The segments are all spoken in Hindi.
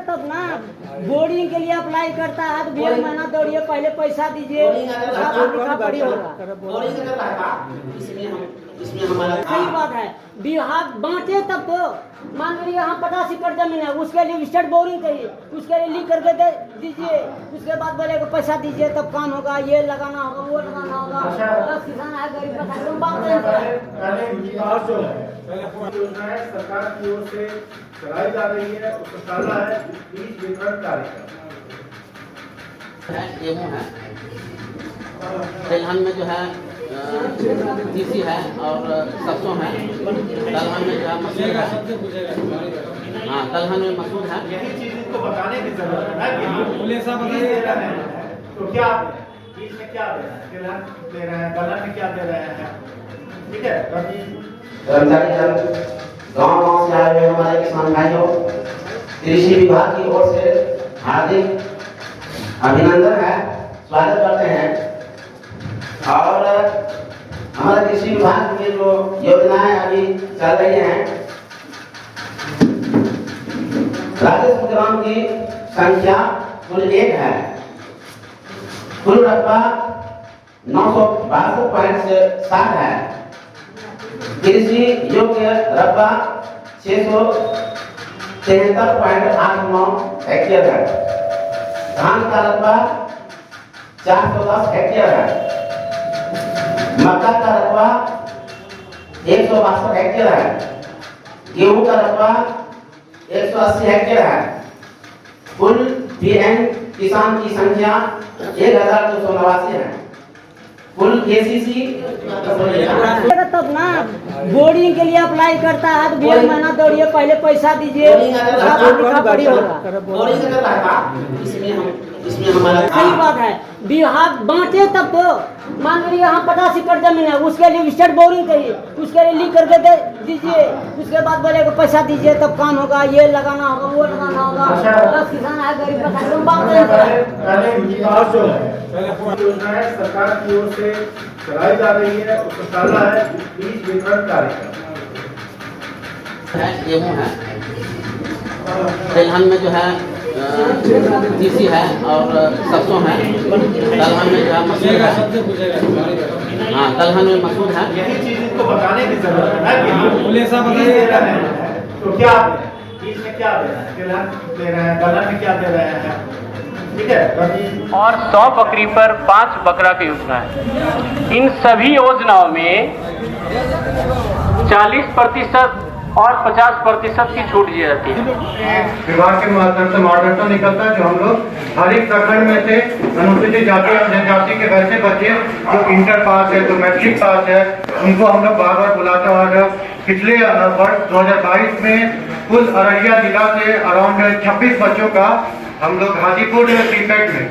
तब ना बोर्डिंग के लिए अप्लाई करता है तो 1 महीना दौड़िए, पहले पैसा दीजिए, सही बात है। विभाग बांटे तब तो मान लीजिए यहाँ 50 एकड़ जमीन है, उसके लिए स्टेट बोरिंग चाहिए, उसके लिए लिख करके दे दीजिए, उसके बाद बोलेगा पैसा दीजिए तब काम होगा, ये लगाना होगा, वो लगाना होगा। 10 किसान है गरीब का योजना है सरकार की ओर से चलाई जा रही है, उसका पहला है बीज वितरण कार्यक्रम। गेहूँ है, तिलहन में जो है तीसी है और सरसों है, दलहन में जो है मसूर है। हाँ, दलहन में मसूर है। यही चीज इनको बताने की जरूरत है कि तो क्या बीज में क्या दे रहे हैं, तिलहन दे रहे हैं, दलहन में क्या दे रहे हैं, ठीक है। कर्मचारी जन गाँव से आए हुए हमारे किसान भाइयों, कृषि विभाग की ओर से हार्दिक अभिनंदन है, स्वागत करते हैं। और हमारे कृषि विभाग की जो योजनाएं अभी चल रही हैं, राजस्व ग्राम की संख्या कुल 1 है, कुल रकबा 962.7 है, कृषि योग्य रकबा 673.89 हेक्टेयर है, धान का रकबा 410 हेक्टेयर है, मक्का का रकबा 162 हेक्टेयर है, गेहूं का रकबा 180 हेक्टेयर है। कुल पीएम किसान की संख्या 1289 है। कुल केसीसी तब ना बोर्डिंग के लिए अप्लाई करता है तो 1 महीना दौड़िए, पहले पैसा दीजिए, सही बात है। विभाग बांटे तब तो मान लीजिए यहाँ 50 एकड़ जमीन है, उसके लिए स्टेट बोरिंग चाहिए, उसके लिए लिख करके दे दीजिए, उसके बाद बोलेगा पैसा दीजिए तब काम होगा, ये लगाना होगा, वो लगाना होगा। 10 किसान है गरीब का योजना है सरकार की ओर से चलाई जा रही है, उसका पहला है बीज वितरण कार्यक्रम। गेहूँ है, तिलहन में जो है तीसी है और सरसों है, दलहन में जो है मसूर है। हाँ, दलहन में मसूर है। यही चीज इनको बताने की जरूरत है कि तो क्या बीज में क्या दे रहे हैं, तिलहन दे रहे हैं, दलहन में क्या दे रहे हैं, ठीक है। और 100 बकरी पर 5 बकरा की योजना है। इन सभी योजनाओं में 40% और 50% की छूट दी जाती है। विभाग के माध्यम से मार्गदर्शन निकलता है, जो हम लोग हर एक प्रखंड में से अनुसूचित जाति और जनजाति के वैसे बच्चे जो इंटर पास है, जो मैट्रिक पास है, उनको हम लोग बार बार बुलाते हैं। और पिछले वर्ष 2022 में कुल अररिया जिला से अराउंड 26 बच्चों का हम लोग हाजीपुर सीपेट में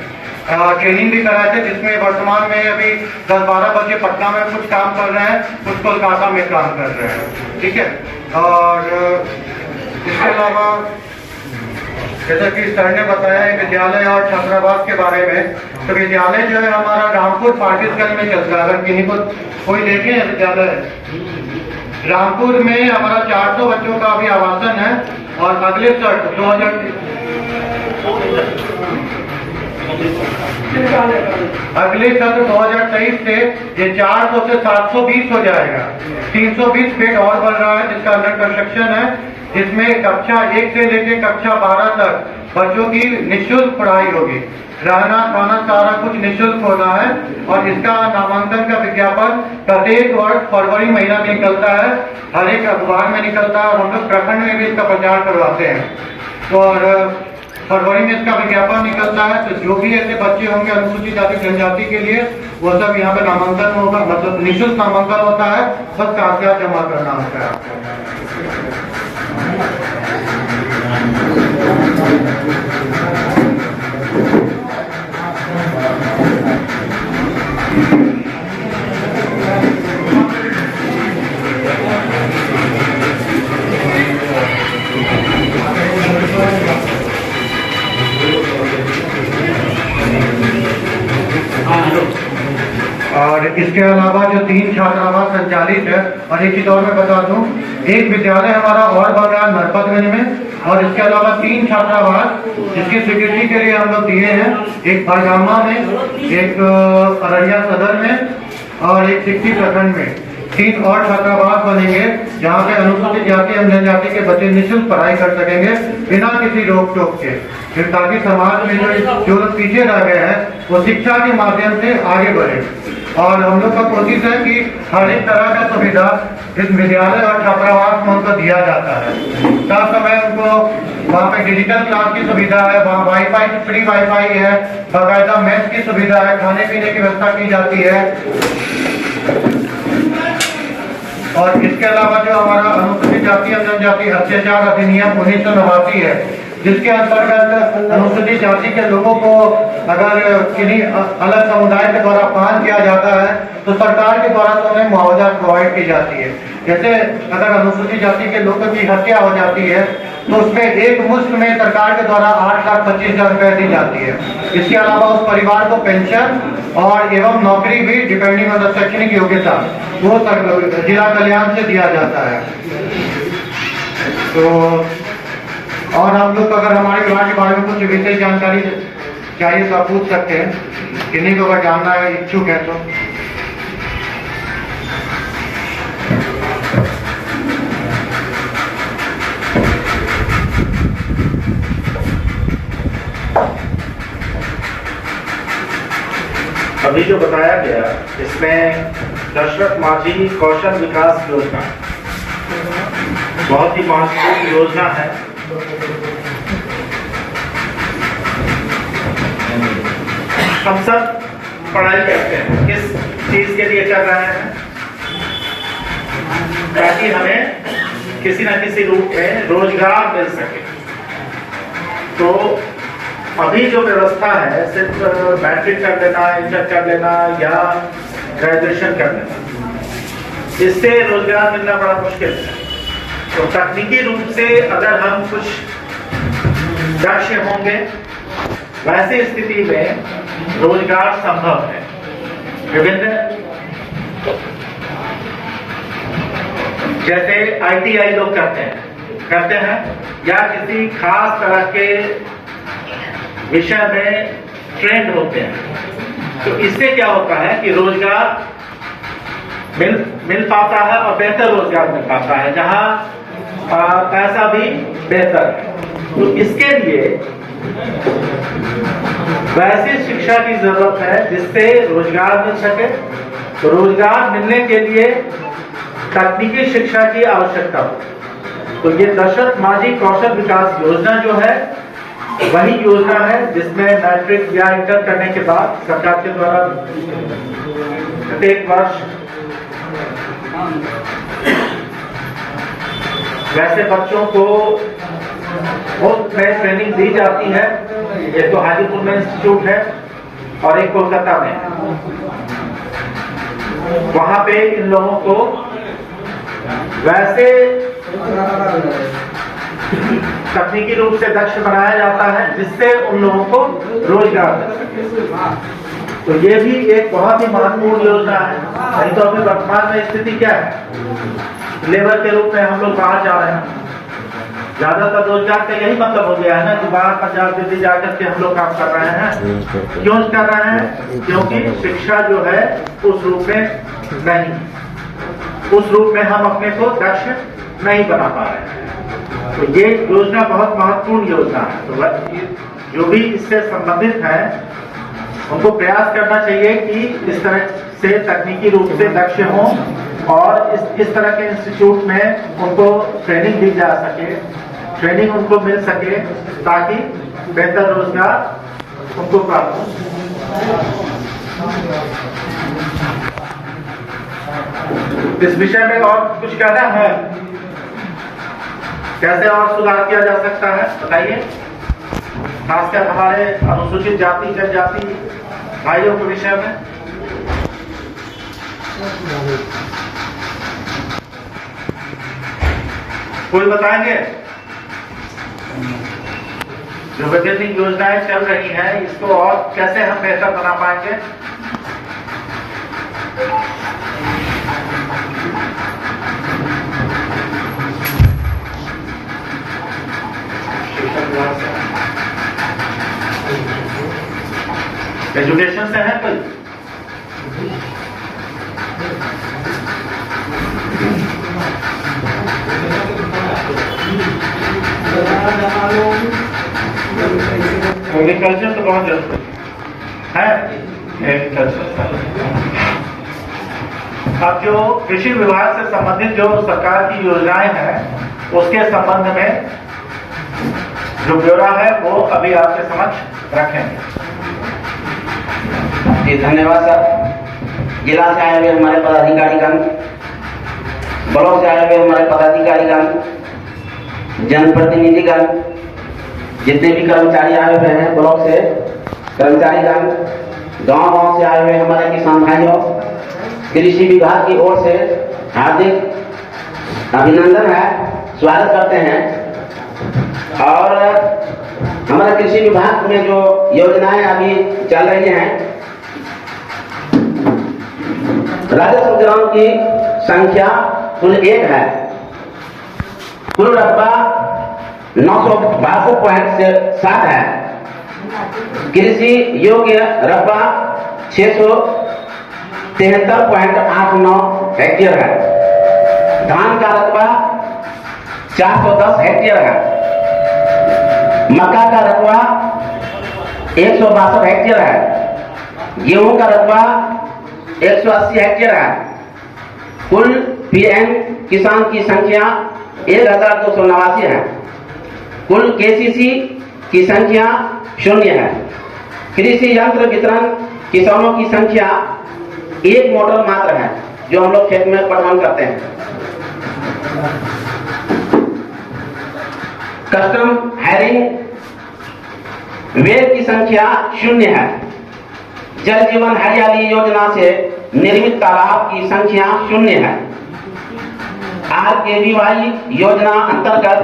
ट्रेनिंग भी कराए थे, जिसमें वर्तमान में अभी 10-12 बच्चे पटना में कुछ काम कर रहे हैं, कुछ कोलकाता में काम कर रहे हैं, ठीक है। और इसके अलावा जैसा कि सर ने बताया है विद्यालय और छात्रावास के बारे में, तो विद्यालय जो है हमारा रामपुर पार्टिसगंज में चलता है। अगर किन्हीं को कोई देखे विद्यालय रामपुर में हमारा 400 बच्चों का अभी आवासन है। और अगले सत्र 2023 से ये 400 से 720 हो जाएगा। 320 बेड और बढ़ रहा है, जिसका अंडर कंस्ट्रक्शन है, जिसमें कक्षा 1 से लेकर कक्षा 12 तक बच्चों की निःशुल्क पढ़ाई होगी। रहना खाना सारा कुछ निःशुल्क होना है। और इसका नामांकन का विज्ञापन प्रत्येक वर्ष फरवरी महीना में निकलता है, हर एक अखबार में निकलता है, और हम लोग प्रखंड में भी इसका प्रचार करवाते हैं। और फरवरी में इसका विज्ञापन निकलता है, तो जो भी ऐसे बच्चे होंगे अनुसूचित जाति जनजाति के लिए, वो सब यहाँ पे नामांकन होगा, मतलब निःशुल्क नामांकन होता है, बस कागजात जमा करना होता है आपको। और इसके अलावा जो 3 छात्रावास संचालित है, और एक चीज और मैं बता दूं, एक विद्यालय हमारा और बन रहा है नरपतगंज में, और इसके अलावा 3 छात्रावास जिसकी स्वीकृति के लिए हम लोग दिए हैं, एक बरगामा में, एक अररिया सदर में और एक सिक्की प्रखंड में। 3 और छात्रावास बनेंगे जहाँ पे अनुसूचित जाति एवं जनजाति के बच्चे निःशुल्क पढ़ाई कर सकेंगे बिना किसी रोक टोक के, ताकि समाज में जो लोग पीछे रह गए हैं वो शिक्षा के माध्यम से आगे बढ़े। और हम लोग का कोशिश है कि हर एक तरह का सुविधा इस विद्यालय और छात्रावास में उनको दिया जाता है। साथ समय उनको वहाँ पे डिजिटल क्लास की सुविधा है, वहाँ वाईफाई, फ्री वाईफाई है, बाकायदा मेस की सुविधा है, खाने पीने की व्यवस्था की जाती है। और इसके अलावा जो हमारा अनुसूचित जाति एवं जनजाति अत्याचार अधिनियम 1989 है, जिसके अंतर्गत अनुसूचित जाति के लोगों को अगर किन्हीं अलग समुदाय के द्वारा अपमान किया जाता है तो सरकार के द्वारा तो उन्हें मुआवजा प्रोवाइड की जाती है। जैसे अगर अनुसूचित जाति के लोगों की हत्या हो जाती है तो उसमें एक मुश्त में सरकार के द्वारा 8,25,000 रुपए दी जाती है। इसके अलावा उस परिवार को पेंशन और एवं नौकरी भी डिपेंडिंग ऑन द शैक्षणिक योग्यता वो जिला कल्याण से दिया जाता है। तो और हम लोग अगर हमारे विभाग के बारे में कुछ विशेष जानकारी चाहिए तो आप पूछ सकते हैं, किन्हीं को अगर जानना है इच्छुक है तो। अभी जो बताया गया इसमें दशरथ माझी कौशल विकास योजना बहुत ही महत्वपूर्ण योजना है। हम सब पढ़ाई करते हैं, किस चीज के लिए कर रहे हैं? ताकि हमें किसी न किसी रूप में रोजगार मिल सके। तो अभी जो व्यवस्था है सिर्फ मैट्रिक कर लेना, इंटर कर लेना या ग्रेजुएशन कर लेना, इससे रोजगार मिलना बड़ा मुश्किल है। तो तकनीकी रूप से अगर हम कुछ दक्ष होंगे, वैसी स्थिति में रोजगार संभव है। विभिन्न जैसे ITI लोग करते हैं या किसी खास तरह के विषय में ट्रेंड होते हैं, तो इससे क्या होता है कि रोजगार मिल पाता है और बेहतर रोजगार मिल पाता है, जहां पैसा भी बेहतर है। तो इसके लिए वैसी शिक्षा की जरूरत है जिससे रोजगार मिल सके। तो रोजगार मिलने के लिए तकनीकी शिक्षा की आवश्यकता हो। तो ये दशरथ माझी कौशल विकास योजना जो है वही योजना है जिसमें मैट्रिक या इंटर करने के बाद सरकार के द्वारा प्रत्येक वर्ष वैसे बच्चों को मुफ्त में ट्रेनिंग दी जाती है। एक तो हाजीपुर में इंस्टीट्यूट है और एक कोलकाता में। वहां पे इन लोगों को वैसे तकनीकी रूप से दक्ष बनाया जाता है जिससे उन लोगों को रोजगार मिल सके। तो ये भी एक बहुत ही महत्वपूर्ण योजना है। नहीं तो अभी वर्तमान में स्थिति क्या है, लेबर के रूप में हम लोग बाहर जा रहे हैं। ज्यादातर रोजगार का यही मतलब हो गया है ना कि बाहर पंजाब दिल्ली जाकर के हम लोग काम कर रहे हैं। क्यों कर रहे हैं? क्योंकि शिक्षा जो है उस रूप में नहीं, उस रूप में हम अपने को दक्ष नहीं बना पा रहे हैं। तो ये योजना बहुत महत्वपूर्ण योजना है। तो जो भी इससे संबंधित है उनको प्रयास करना चाहिए कि इस तरह से तकनीकी रूप से दक्ष हों और इस तरह के इंस्टीट्यूट में उनको ट्रेनिंग दी जा सके, ट्रेनिंग उनको मिल सके ताकि बेहतर रोजगार उनको प्राप्त हो। इस विषय में और कुछ कहना है? कैसे और सुधार किया जा सकता है बताइए, खासकर हमारे अनुसूचित जाति जनजाति भाइयों के विषय में। कोई बताएंगे? जो विभिन्न योजनाएं चल रही हैं इसको और कैसे हम बेहतर बना पाएंगे? एजुकेशन से है कोई? एग्रीकल्चर तो बहुत जरूरी है। अब जो कृषि विभाग से संबंधित जो सरकार की योजनाएं हैं उसके संबंध में जो ब्यौरा है वो अभी आपके समक्ष रखेंगे। जी धन्यवाद सर। जिला से आए हुए हमारे पदाधिकारीगण, ब्लॉक से आए हुए हमारे पदाधिकारीगण, जनप्रतिनिधिगण, जितने भी कर्मचारी आए हुए हैं ब्लॉक से कर्मचारीगण, गांव से आए हुए हमारे किसान भाइयों, कृषि विभाग की ओर से हार्दिक अभिनंदन है, स्वागत करते हैं। और हमारे कृषि विभाग में जो योजनाएं अभी चल रही हैं, राजस्व ग्राम की संख्या कुल 1 है। कुल रकबा 962.7 है। कृषि योग्य रकबा 673.89 हेक्टेयर है। धान का रकबा 410 हेक्टेयर है। मक्का का रकबा 162 हेक्टेयर है। गेहूं का रकबा 180 हेक्टेयर है। कुल पीएम किसान की संख्या 1289 है। कुल केसीसी की संख्या 0 है। कृषि यंत्र वितरण किसानों की संख्या 1 मोटर मात्र है, जो हम लोग खेत में पटवन करते हैं। कस्टम हायरिंग वेल की संख्या 0 है। जल जीवन हरियाली योजना से निर्मित तालाब की संख्या 0 है। RKVY योजना अंतर्गत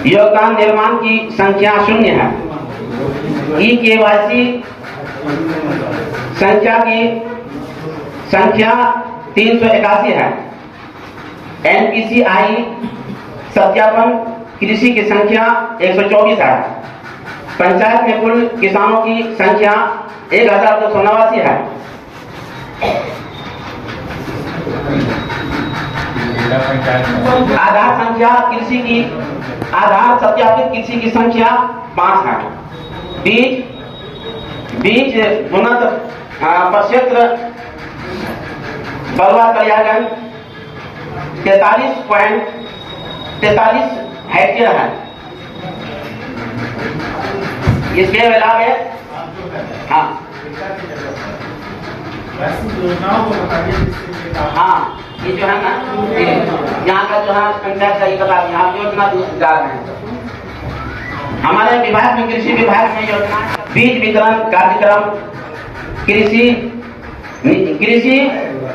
योगदान निर्माण की संख्या 0 है। EKYC संख्या 381 है। NPCI सत्यापन कृषि की संख्या 124 है। पंचायत में कुल किसानों की संख्या 1289 है। आधार सत्यापित कृषि की संख्या 5 है। बीज उन्नत प्रक्षेत्र बलवा कल्याण 43.43 हेक्टेयर है। इसके अलावा हाँ ये जो है ना, यहाँ का जो है पंचायत का ये बता, यहाँ योजना जा रहे हैं। हमारे विभाग में, कृषि विभाग में योजना बीज वितरण कार्यक्रम, कृषि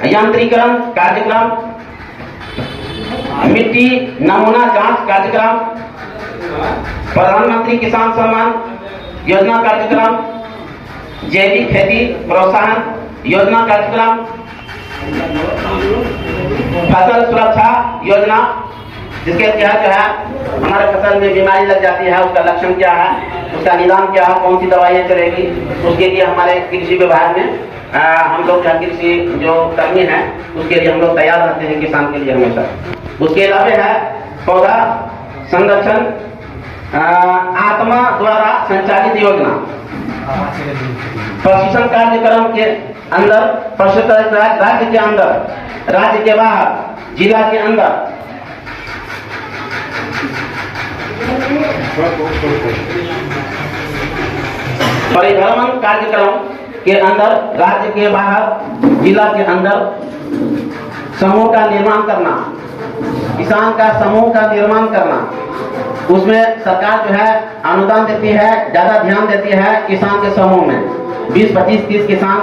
यांत्रिकरण कार्यक्रम, मिट्टी नमूना जांच कार्यक्रम, प्रधानमंत्री किसान सम्मान योजना कार्यक्रम, जैविक खेती प्रोत्साहन योजना कार्यक्रम, फसल सुरक्षा योजना, जिसके तहत जो है हमारे फसल में बीमारी लग जाती है, उसका लक्षण क्या है, उसका निदान क्या है, कौन सी दवाइयाँ चलेगी, उसके लिए हमारे कृषि विभाग में हम लोग कृषि जो कर्मी हैं उसके लिए हम लोग तैयार रहते हैं किसान के लिए हमेशा। उसके अलावा है पौधा संरक्षण आत्मा द्वारा संचालित योजना, प्रशिक्षण कार्यक्रम के अंदर, प्रशिक्षण राज्य के अंदर, राज्य के बाहर, जिला के अंदर परिभ्रमण कार्यक्रम के अंदर, राज्य के बाहर, जिला के अंदर समूह का निर्माण करना, किसान का समूह का निर्माण करना। उसमें सरकार जो है अनुदान देती है, ज्यादा ध्यान देती है किसान के समूह में। 20, 25, 30 किसान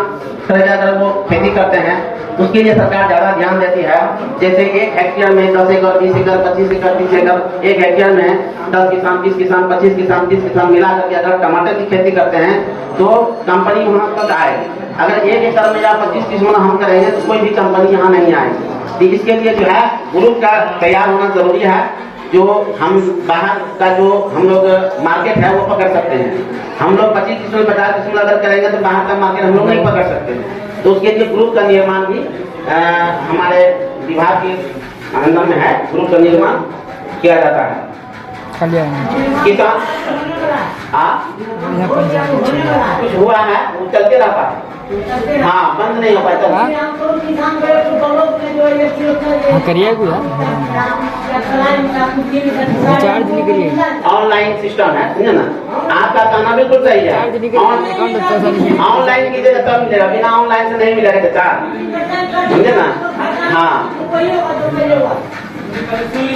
अगर वो खेती करते हैं उसके लिए सरकार ज्यादा ध्यान देती है। जैसे 1 हेक्टेयर में 10 एकड़, 20 एकड़, 25 एकड़, 30 एकड़, 1 हेक्टेयर में 10 किसान, 20 किसान, 25 किसान, 30 किसान मिला करके अगर टमाटर की खेती करते हैं तो कंपनी वहाँ तक आएगी। अगर 1 एकड़ में या 25 किसान हम करेंगे तो कोई भी कंपनी यहाँ नहीं आएगी। तो इसके लिए जो है ग्रुप का तैयार होना जरूरी है। जो हम बाहर का जो हम लोग मार्केट है वो पकड़ सकते हैं। हम लोग 25 किस्म 50 किस्म अगर करेंगे तो बाहर का मार्केट हम लोग नहीं पकड़ सकते। तो उसके लिए ग्रुप का निर्माण भी हमारे विभाग के अंदर में है। ग्रुप का निर्माण किया जाता है। किसान कुछ हुआ है वो चलते रहता है। हाँ, बंद नहीं हो पाता। करिए चार्ज नहीं करिए। ऑनलाइन सिस्टम है, समझे ना? आपका कहना बिल्कुल सही है। ऑनलाइन कीजिएगा तब मिलेगा, बिना ऑनलाइन से नहीं मिलेगा चार्ज, समझे ना? हाँ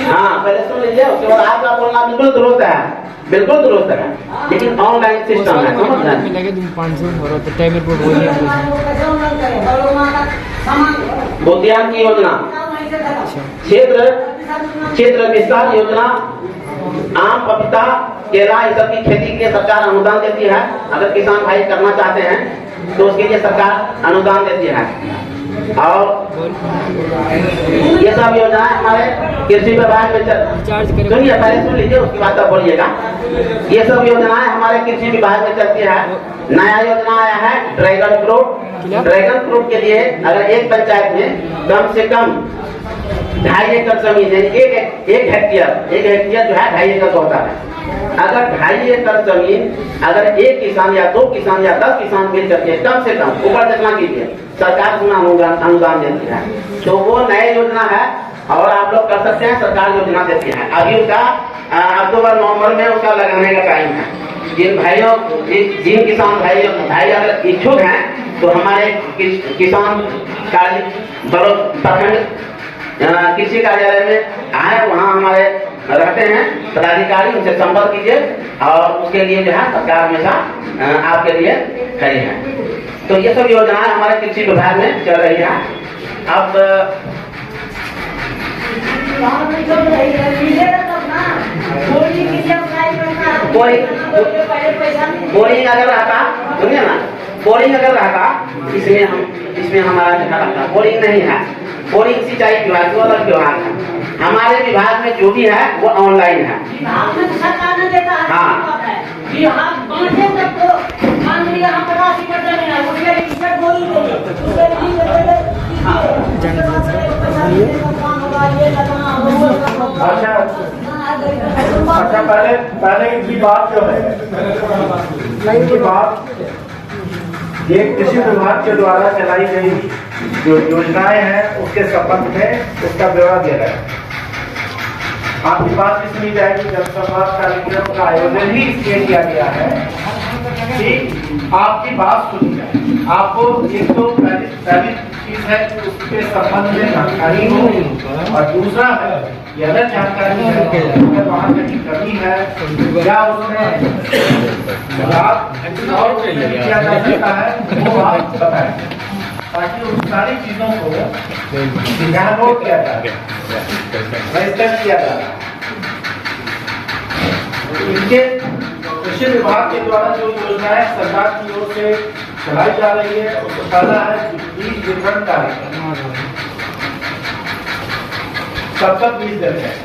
हाँ, पहले सुन लीजिए, उसके बाद आपका बोलना बिल्कुल दुरुस्त है, बिल्कुल दुरुस्त है, लेकिन ऑनलाइन सिस्टम है, समझ रहे हैं? 500 टाइम रिपोर्ट बुद्धिमान की योजना, क्षेत्र विस्तार योजना, आम, पपीता, केला ये सब की खेती के सरकार अनुदान देती है। अगर किसान भाई करना चाहते हैं तो उसके लिए सरकार अनुदान देती है। और ये सब योजनाएं हमारे कृषि विभाग में सुनिए, पहले सुन लीजिए उसके बाद तब बोलिएगा। ये सब योजनाएं हमारे कृषि विभाग में चलती है। नया योजना आया है ड्रैगन फ्रूट। ड्रैगन फ्रूट के लिए अगर एक पंचायत में कम से कम 2.5 एकड़ जमीन है, एक हेक्टेयर जो है 2.5 एकड़ होता है। अगर 2.5 एकड़ जमीन अगर एक किसान या 2 किसान या 10 किसान मिल करके कम से कम ऊपर जितना कीजिए, सरकार अनुदान देती है। तो वो नए योजना है और आप लोग कर सकते हैं, सरकार योजना देती है। अभी उसका अक्टूबर नवंबर में उसका लगाने का टाइम है। जिन किसान भाई अगर इच्छुक हैं तो हमारे किसान कार्य प्रखंड कृषि कार्यालय में आए, वहाँ हमारे रहते हैं पदाधिकारी, उनसे संपर्क कीजिए और उसके लिए जो है सरकार हमेशा आपके लिए खड़ी है। तो ये सब योजनाएं हमारे कृषि विभाग में चल रही है। अब बोरिंग अगर रहता, सुनिए ना, बोरिंग अगर रहता इसमें हमारा लिखा रहता। बोरिंग नहीं है, बोरिंग सिंचाई विभाग वो अलग विभाग है। हमारे विभाग में जो भी है वो ऑनलाइन है। हाँ, अच्छा, पहले इनकी बात जो है, इनकी बात ये कृषि विभाग के द्वारा चलाई गई जो योजनाएं हैं उसके संबंध में उसका ब्यौरा दिया गया। आपकी बात भी सुनी जाएगी। जनसंवाद कार्यक्रम का आयोजन ही इसलिए किया गया है कि आपकी बात सुनी जाए। आपको एक तो पहली चीज है कि उसके संबंध में जानकारी हो, और दूसरा है कि अगर जानकारी है अगर वहाँ कहीं कमी है या उसमें और किया जा सकता है वो आप बताएं, ताकि उन सारी चीजों को ध्यान नोट किया जाए, रजिस्टर किया जाए। इनके कृषि विभाग के द्वारा जो योजनाएं सरकार की ओर से चलाई जा रही है उसको पहला है बीज वितरण कार्यक्रम। कब तक बीज देते हैं?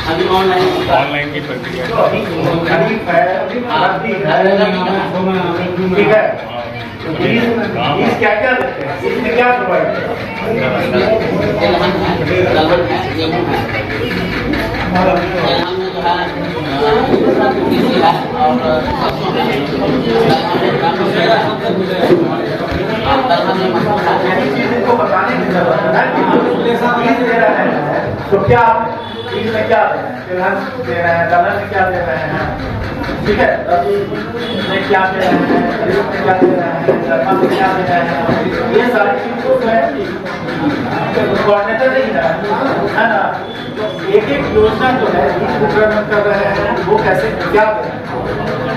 अभी ऑनलाइन की प्रक्रिया खरीफ है, रबी है, ठीक है। तो बीज क्या क्या देते हैं, इसमें क्या प्रोवाइड को बताने की जरूरत है। तो क्या बीज में क्या तिलहन दे रहे हैं, दलहन में क्या दे रहे हैं, ठीक है, रबी में क्या दे रहे हैं, खरीफ में क्या दे रहे हैं, गर्मा में क्या दे रहे हैं, ये सारी चीजों में कोऑर्डिनेटर नहीं है ना। तो एक एक योजना जो है बीज वितरण कर रहे हैं वो कैसे क्या करें,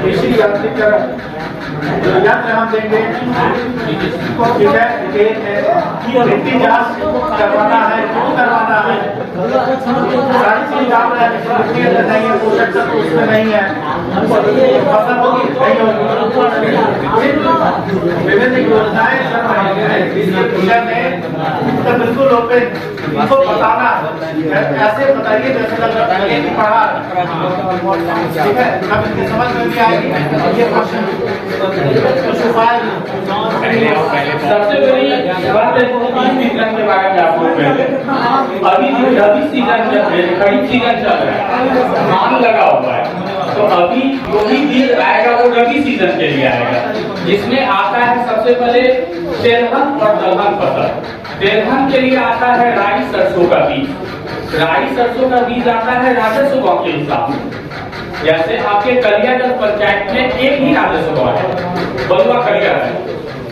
कृषि यांत्रिकरण जो यंत्र हम देंगे, ठीक है, एक है मिट्टी जांच करवाना है, क्यों करवाना है, सारी चीज आप मिट्टी अंदर नहीं है, पोषक तत्व उसमें नहीं है, फसल होगी नहीं होगी। विभिन्न योजनाएं चल रही है इसके विषय में, तो बिल्कुल ओपन इनको बताना ऐसे बताइए जैसे लगे कि पढ़ा, ठीक है, अब इनकी समझ में भी आएगी ये क्वेश्चन कुछ उपाय। सबसे बड़ी बात है सीजन के बारे में आपको पहले, अभी रबी सीजन चल रहा है, खरीफ सीजन चल रहा है, धान लगा हुआ है, तो अभी जो भी बीज आएगा वो रबी सीजन के लिए आएगा, जिसमें आता है सबसे पहले तेलहन और दलहन फसल। तेलहन के लिए आता है राई सरसों का बीज, राई सरसों का बीज आता है राजस्व गांव के हिसाब से। जैसे आपके कलियागंज पंचायत में एक ही राजस्व गांव है, बलुआ कलियागंज,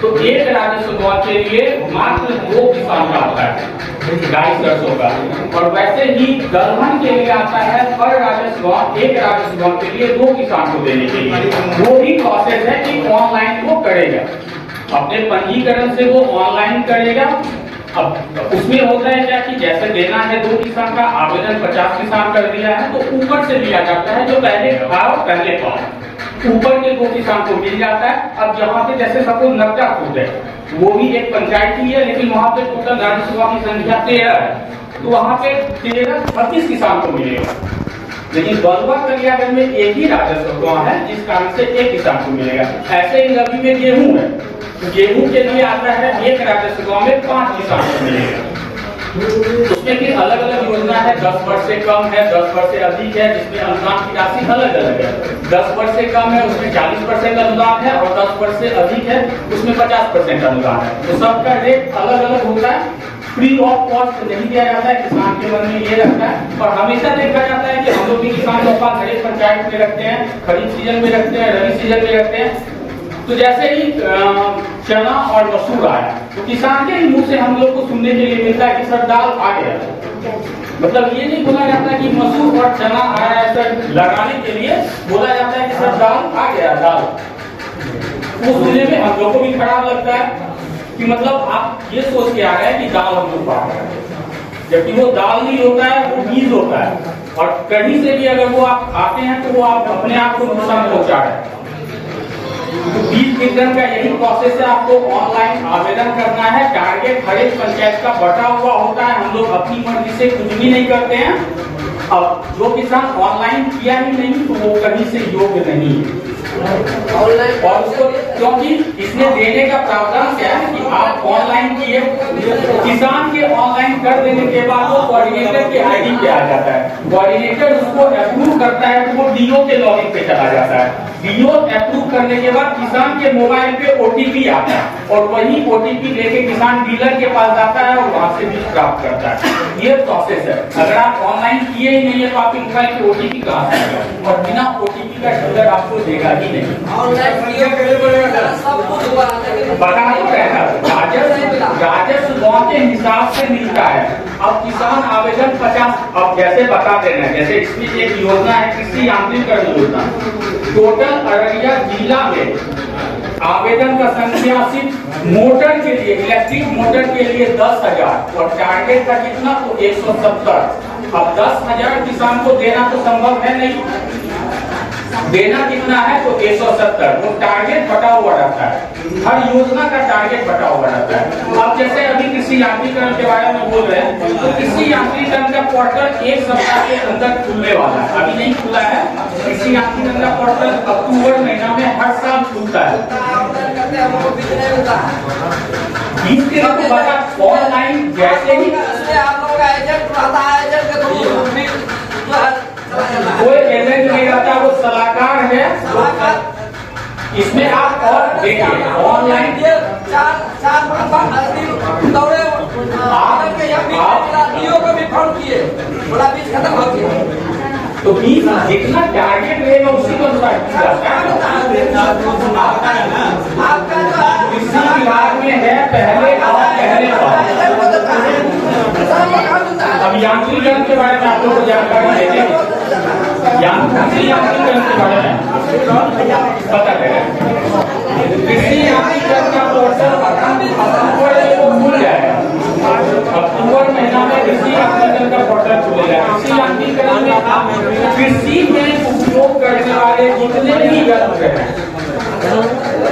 तो एक राजस्व गांव के लिए मात्र 2 किसान का आता है राई सरसों का, और वैसे ही दलहन के लिए आता है हर राजस्व गांव, एक राजस्व गांव के लिए 2 किसान को देने के लिए। वो भी प्रोसेस है कि ऑनलाइन वो करेगा, अपने पंजीकरण से वो ऑनलाइन करेगा। अब उसमें होता है क्या कि जैसे देना है 2 किसान का, आवेदन 50 किसान कर दिया है, तो ऊपर से लिया जाता है, जो पहले आओ पहले पाओ, ऊपर के 2 किसान को मिल जाता है। अब जहाँ पे जैसे सपोज नगदा खुद है, वो भी एक पंचायत ही है, लेकिन वहाँ पे टोटल राजस्व की संख्या 13 है, तो वहाँ पे 36 किसान को मिलेगा। लेकिन बलुआ कलियागंज में एक ही राजस्व गांव है, जिस कारण से 1 किसान को मिलेगा। ऐसे ही रबी में गेहूं है, गेहूं के लिए आता है एक राजस्व गांव में 5 किसान को मिलेगा। उसमें भी अलग अलग योजना है, 10 वर्ष से कम है, 10 वर्ष से अधिक है, जिसमें अनुदान की राशि अलग अलग है। 10 वर्ष से कम है उसमें 40% अनुदान है, और 10 वर्ष से अधिक है उसमें 50% अनुदान है। तो सबका रेट अलग अलग होता है, फ्री ऑफ कॉस्ट नहीं दिया जाता है, किसान के मन में ये लगता है। और हमेशा देखा जाता है कि हम लोग भी किसान लोग हर एक पंचायत में रखते हैं, खरीफ सीजन में रखते हैं, रबी सीजन में रखते हैं। तो जैसे ही चना और मसूर आया, तो किसान के ही मुंह से हम लोग को सुनने के लिए मिलता है कि सर दाल आ गया। मतलब ये नहीं बोला जाता कि मसूर और चना आया है सर लगाने के लिए, बोला जाता है कि सर दाल आ गया दाल। वो सुनने में हम लोग को भी खराब लगता है कि मतलब आप ये सोच के आ रहे हैं कि दाल हम लोग पा रहे हैं, जबकि वो दाल नहीं होता है, वो बीज होता है। और कहीं से भी अगर वो आप खाते हैं तो वो आप अपने आप को नुकसान पहुंचा रहे हैं। तो बीज वितरण का यही प्रोसेस है, आपको ऑनलाइन आवेदन करना है, टारगेट हर एक पंचायत का बटा हुआ होता है, हम लोग अपनी मर्जी से कुछ भी नहीं करते हैं। अब जो किसान ऑनलाइन किया ही नहीं तो वो कहीं से योग्य नहीं है ऑनलाइन, और उसको क्योंकि इसमें देने का प्रावधान क्या है कि आप ऑनलाइन किए, किसान के ऑनलाइन कर देने के बाद वो कोऑर्डिनेटर के आईडी पे आ जाता है, कोऑर्डिनेटर उसको अप्रूव करता है तो वो डीओ के लॉगिन पे चला जाता है। डीओ अप्रूव करने के बाद किसान के मोबाइल पे ओटीपी आता है, और वही ओटीपी लेके किसान डीलर के पास जाता है और वहां से बीज प्राप्त करता है। ये प्रोसेस है। अगर आप ऑनलाइन किए ही नहीं है तो आपके मोबाइल पे ओटीपी कहाँ से आएगा, और बिना ओटीपी का डीलर आपको देगा ही नहीं। बता तो रहना, राजस्व गांव के हिसाब से मिलता है। अब किसान आवेदन 50, अब जैसे बता देना है, जैसे इसमें एक योजना है कृषि यांत्रिकरण योजना, टोटल अररिया जिला में आवेदन का संख्या सिर्फ मोटर के लिए, इलेक्ट्रिक मोटर के लिए 10,000, और टारगेट का कितना तो 170। अब 10,000 किसान को देना तो संभव है नहीं, देना कितना है तो 170, वो टारगेट बटा हुआ रहता है, हर योजना का टारगेट बटा हुआ रहता है। अब जैसे अभी कृषि यांत्रिकरण के बारे में बोल रहे हैं, तो कृषि यांत्रिकरण का पोर्टल 1 सप्ताह के अंदर खुलने वाला है, अभी नहीं खुला है। कृषि यांत्रिकरण का पोर्टल अक्टूबर महीना में हर साल खुलता है। इसके ऑनलाइन जैसे ही कोई एजेंट नहीं रहता, वो सलाहकार है। इसमें आप और देखिए ऑनलाइन तो बीज जितना टारगेट रहेगा उसी को अनुसार कृषि विभाग में है पहले अब यांत्रिकरण के बारे में आप लोग को जानकारी देंगे। कृषि यांत्रिकरण के बारे में पता लगा। कृषि यांत्रिकरण का पोर्टल अक्टूबर में वो खुल जाएगा। अक्टूबर महीना में कृषि यांत्रिकरण का पोर्टल खुलेगा। कृषि यांत्रिकरण में आप कृषि में उपयोग करने वाले जितने भी यंत्र हैं,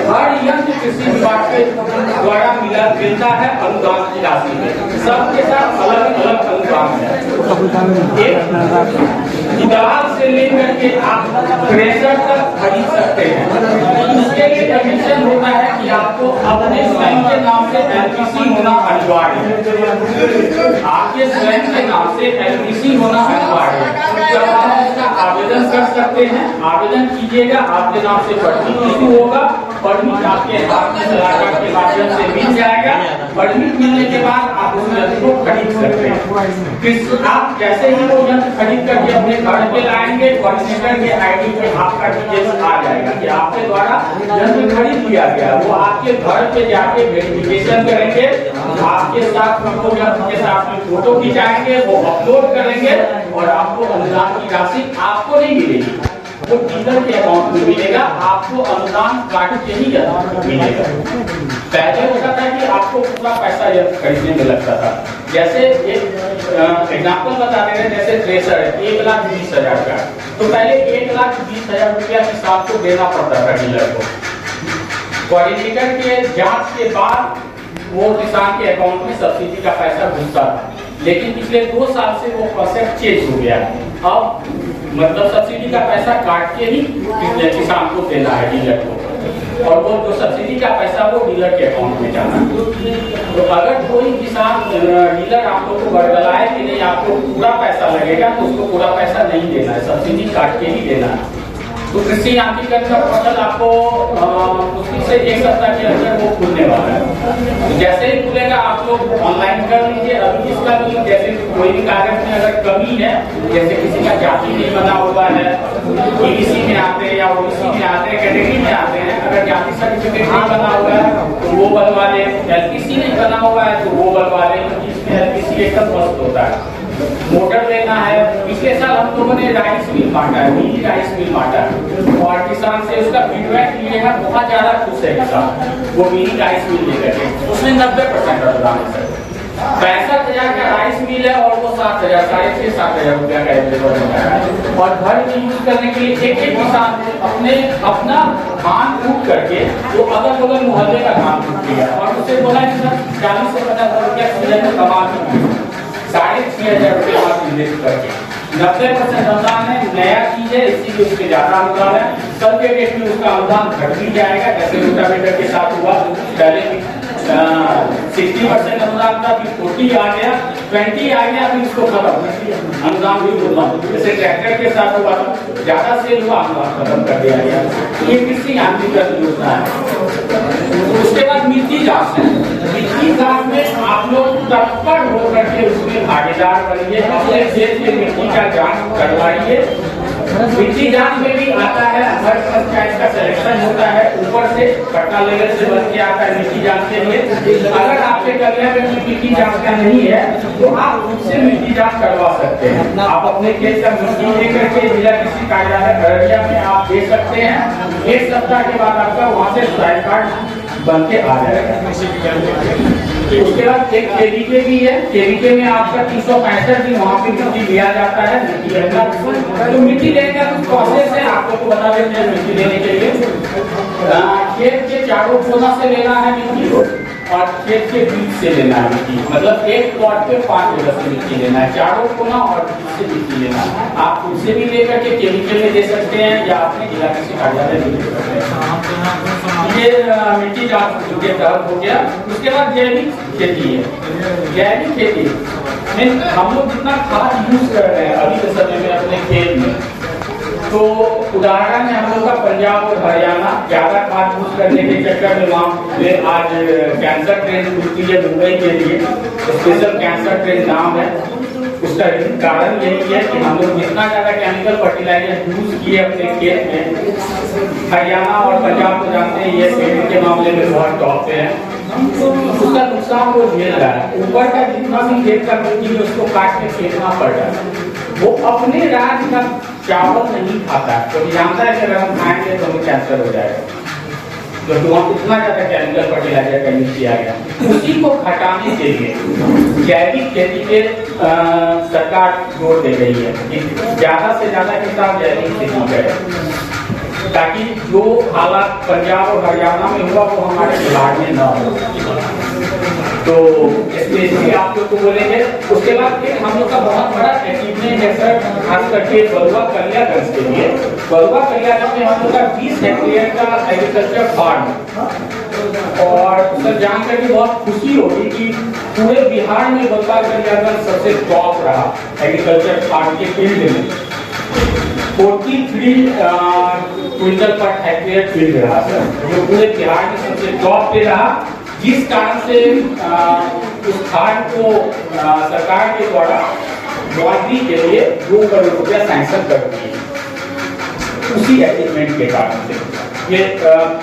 हर यंत्र कृषि विभाग के द्वारा मिलता है अनुदान की राशि में। सबके साथ अलग अलग अनुदान है। एक दाल से लेकर के आप थ्रेशर तक खरीद सकते हैं। इसके लिए कंडीशन होता है कि आपको अपने स्वयं के नाम से एलपीसी होना अनिवार्य है। आपके स्वयं के नाम से एलपीसी होना अनिवार्य है। जब आप इसका आवेदन कर सकते हैं, आवेदन कीजिएगा, आपके नाम से परमिट इशू होगा। परमिट आपके हाथ में सलाहकार के माध्यम से मिल जाएगा। परमिट मिलने के बाद आप उस यंत्र को खरीद सकते हैं। आप जैसे ही वो यंत्र खरीद करके अपने घर पे लाएंगे, कोऑर्डिनेटर के आईडी पे आपका डिटेल्स आ जाएगा कि आपके द्वारा यंत्र खरीद लिया गया। वो आपके घर पे जाके वेरिफिकेशन करेंगे, आपके साथ फोटो के साथ में फोटो खिंचाएंगे, वो अपलोड करेंगे और आपको अनुदान की राशि आपको नहीं मिलेगी, वो डीलर के अकाउंट में मिलेगा। आपको अनुदान काट के ही मिलेगा। पहले होता था कि आपको पूरा पैसा खरीदने में लगता था। जैसे एक एग्जाम्पल बता दे रहे हैं, जैसे थ्रेशर है 1,20,000 का, तो पहले 1,20,000 रुपया किसान को देना पड़ता था डीलर को। कोऑर्डिनेटर के जांच के बाद वो किसान के अकाउंट में सब्सिडी का पैसा घुसता था। लेकिन पिछले 2 साल से वो कॉन्सेप्ट चेंज हो गया। अब मतलब सब्सिडी का पैसा काट के ही किसान को देना है डीलर को, और वो जो सब्सिडी का पैसा वो डीलर के अकाउंट में जाना है। तो अगर कोई किसान डीलर आप लोग को बरगलाए कि नहीं आपको पूरा पैसा लगेगा, तो उसको पूरा पैसा नहीं देना है, सब्सिडी काट के ही देना है। तो कृषि यांत्रिकरण का पोर्टल आपको मुश्किल से 1 सप्ताह के अंदर वो खुलने वाला है। तो जैसे ही खुलेगा आप लोग ऑनलाइन कर लीजिए। अभी इसका भी जैसे कोई भी कागज में अगर कमी है, जैसे किसी का जाति नहीं बना हुआ है, ईबीसी में आते हैं या ओबीसी में आते हैं, कैटेगरी में आते हैं, अगर जाति सर्टिफिकेट नहीं बना हुआ है तो वो बनवा ले, एलपीसी नहीं बना हुआ है तो वो बनवा ले, क्योंकि इसमें एलपीसी एकदम मस्त होता है। मोटर लेना है, पिछले साल हम लोगों ने राइस मिल बांटा है, मिनी राइस मिल बांटा है, और किसान से उसका फीडबैक लिए है, बहुत ज्यादा खुश है किसान वो मिनी राइस मिल लेकर के। उसमें 90% अनुदान है। 65,000 का राइस मिल है और वो 7,000 साढ़े 7,000 रुपया का एवरेज है। और घर में यूज करने के लिए एक किसान अपना धान कूट करके वो अगल बगल मोहल्ले का धान कूट लिया और उसे बोला कि सर 40 से 50,000 रुपया सीजन में कमा 6,500 रुपये आप इन्वेस्ट करके 90% अनुदान है। नया चीज है, इसीलिए उसके ज्यादा अनुदान है। कल के डेट में उसका अनुदान घट भी जाएगा, जैसे रोटावेटर के साथ हुआ। पहले 60% अनुदान था, फिर 40 आ गया, 20 आ गया, फिर उसको खत्म अनुदान भी होगा। जैसे ट्रैक्टर के साथ हुआ था, ज्यादा सेल हुआ, अनुदान खत्म कर दिया गया। ये कृषि यांत्रिकरण योजना है। उसके बाद मिट्टी जांच है। मिट्टी जांच में आप लोग तत्पर होकर के उसमें भागीदार बनिए, अपने देश के मिट्टी का जांच करवाइए। मिट्टी जांच में भी आता है, हर पंचायत का सिलेक्शन होता है, ऊपर से पटना लेवल से बन के आता है मिट्टी जांच के लिए। अगर आपके कल्याण में मिट्टी जांच का नहीं है तो आप उससे मिट्टी जांच करवा सकते हैं। आप अपने खेत का मिट्टी लेकर के जिला कृषि कार्यालय अररिया में आप दे सकते हैं। 1 सप्ताह के बाद आपका वहाँ से सॉइल कार्ड बन के आ जाएगा। उसके बाद एक केवीके भी है। केवीके में आपका 365 दिन वहाँ पे मिट्टी लिया जाता है। तो मिट्टी लेने का कुछ प्रोसेस है, आप लोग को बता देते हैं। मिट्टी लेने के लिए खेत के चारों कोना से लेना है मिट्टी और खेत के बीच से लेना है मिट्टी। मतलब एक प्लॉट पे 5 जगह से मिट्टी लेना है, चारों कोना और बीच से मिट्टी लेना है। आप खुद से भी लेकर के केवीके में दे सकते हैं या अपने जिला कृषि कार्यालय में दे सकते हैं। ये मिट्टी जांच के तहत हो गया। उसके बाद जैविक खेती है। जैविक खेती में हम लोग जितना खाद यूज कर रहे हैं अभी के समय में अपने खेत में, तो उदाहरण है हम लोग का पंजाब और हरियाणा ज्यादा खाद यूज करने के चक्कर में वहाँ आज कैंसर ट्रेन खुलती है मुंबई के लिए, स्पेशल कैंसर ट्रेन नाम है। उसका कारण यही है कि हम लोग जितना ज्यादा केमिकल फर्टिलाइजर यूज किए अपने खेत में, हरियाणा और पंजाब को जानते हैं ये खेती के मामले में बहुत टॉप पे है। उसका नुकसान वो झेल रहा है। ऊपर का जितना भी खेत का मिट्टी है उसको काट के फेंकना पड़ रहा है। वो अपने राज्य का चावल नहीं खाता है, क्योंकि जानता है कि अगर हम खाएंगे तो हमें कैंसर हो जाएगा, क्योंकि वहाँ इतना ज्यादा केमिकल फर्टिलाइजर का यूज किया गया। उसी को हटाने के लिए जैविक खेती पे सरकार जोर दे रही है कि ज्यादा से ज्यादा किसान जैविक खेती करें, ताकि जो हालात पंजाब और हरियाणा में हुआ वो हमारे बिहार में न हो। तो स्पेशली आप लोग को बोलेंगे। उसके बाद फिर हम लोग का बहुत बड़ा अचीवमेंट है सर, खास करके बलुआ कलियागंज के लिए। बलुआ कलियागंज में हम लोग का 20 हेक्टेयर का एग्रीकल्चर फार्म, और सर जान करके बहुत खुशी होगी कि पूरे बिहार में बलुआ कलियागंज सबसे टॉप रहा एग्रीकल्चर फार्म के फील्ड में। 43 क्विंटल पर हेक्टेयर फील्ड रहा सर, जो पूरे बिहार में सबसे टॉप पे रहा, जिस कारण से उस फार्म को सरकार के द्वारा मुआवजे के लिए 2 करोड़ रुपया सैंक्शन कर दिए, उसी अचीवमेंट के कारण से। ये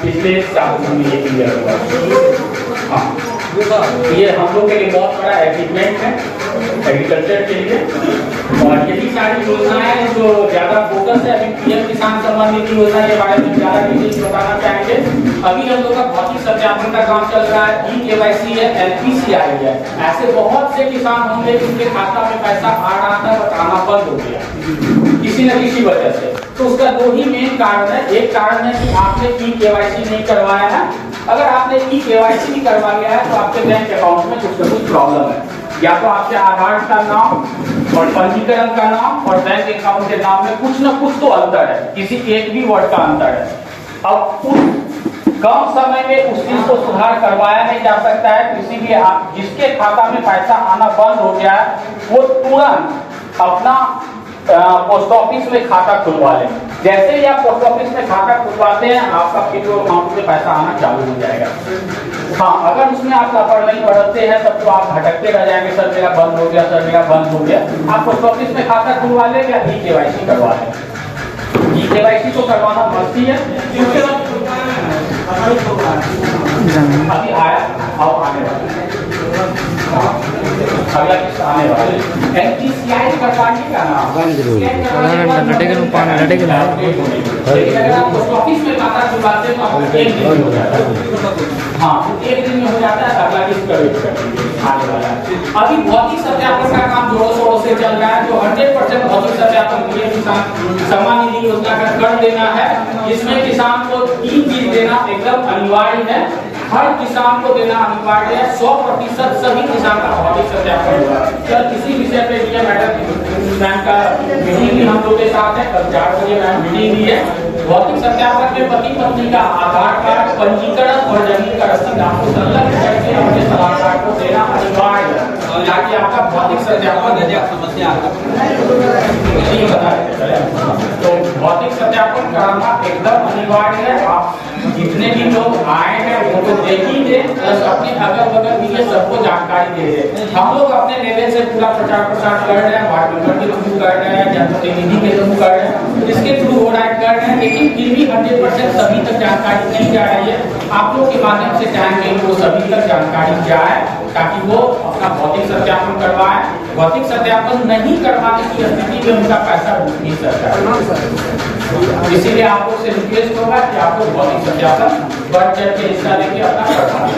पिछले साल में ये क्लियर हुआ। हाँ, ये हम लोग के लिए बहुत बड़ा अचीवमेंट है एग्रीकल्चर के लिए। और यही सारी योजनाएं जो ज्यादा फोकस है, अभी पीएम किसान सम्मान निधि योजना के बारे में ज्यादा डिटेल्स बताना चाहेंगे। अभी हम लोग का भौतिक सत्यापन का काम चल रहा है, eKYC है, LPCI है। ऐसे बहुत से किसान होंगे जिनके खाता में पैसा आ रहा था बट आना बंद हो गया किसी न किसी वजह से। तो उसका 2 ही मेन कारण है। एक कारण है कि आपने eKYC नहीं करवाया है। अगर आपने eKYC नहीं करवा लिया है तो आपके बैंक अकाउंट में कुछ न कुछ प्रॉब्लम है, या तो आपके आधार का नाम और पंजीकरण का नाम और बैंक अकाउंट के नाम में कुछ न कुछ तो अंतर है, किसी एक भी वर्ड का अंतर है। अब उस कम समय में उस चीज को सुधार करवाया नहीं जा सकता है, इसीलिए आप जिसके खाता में पैसा आना बंद हो गया है वो तुरंत अपना पोस्ट ऑफिस में खाता खुलवा लें। जैसे ही आप पोस्ट ऑफिस में खाता खुलवाते हैं आपका फिक्स अमाउंट में पैसा आना चालू हो जाएगा। हाँ, अगर उसमें आप लापरवाही बरतते हैं तब तो आप भटकते रह जाएंगे, सर मेरा बंद हो गया, सर मेरा बंद हो गया। आप पोस्ट ऑफिस में खाता खुलवा लें या eKYC करवा लें। eKYC तो करवाना मस्त ही है। अभी आया अब आने वाला अगला किस्त आने वाला LPCI करवाने का नाम अगर आप पोस्ट ऑफिस में खाता खुलवाते हैं तो आपको 1 दिन हो जाता है। हाँ, 1 दिन में हो जाता है। अगला किस्त का वेट करेंगे आने वाला है। अभी भौतिक सत्यापन का काम जोरों शोरों से चल रहा है, जो 100% भौतिक सत्यापन के लिए किसान सम्मान निधि योजना का कर देना है। इसमें किसान को 3 चीज देना एकदम अनिवार्य है, हर किसान को देना अनिवार्य है। 100% सभी किसान का भौतिक सत्यापन होगा। कल किसी विषय पे दिया मैडम का मीटिंग भी हम लोग के साथ है, कल 4 बजे मीटिंग भी है। भौतिक सत्यापन में पति पत्नी का आधार कार्ड, पंजीकरण और जमीन का रसीद आपको संलग्न करके अपने सलाहकार को देना अनिवार्य है, ताकि आपका भौतिक सत्यापन समस्या तो भौतिक सत्यापन कराना एकदम अनिवार्य है। आप जितने भी लोग आए हैं वो तो देखेंगे, प्लस अपने अगल बगल भी ये सबको जानकारी दे रहे। हम लोग अपने लेवल से पूरा प्रचार प्रसार कर रहे हैं, वार्ड मेंबर के थ्रू कर रहे हैं, जनप्रतिनिधि के थ्रू कर रहे हैं, इसके थ्रू हो रहा है कर रहे हैं, लेकिन फिर भी 100% सभी तक जानकारी नहीं जा रही है। आप लोग के माध्यम से चाहेंगे वो सभी तक जानकारी जाए, ताकि वो अपना भौतिक सत्यापन करवाए। भौतिक सत्यापन नहीं करवाने की स्थिति में उनका पैसा रुक नहीं सकता है। इसीलिए आप लोग से रिक्वेस्ट होगा कि आप लोग भौतिक सत्यापन बढ़ चढ़ के हिस्सा लेके अपना करवा लें।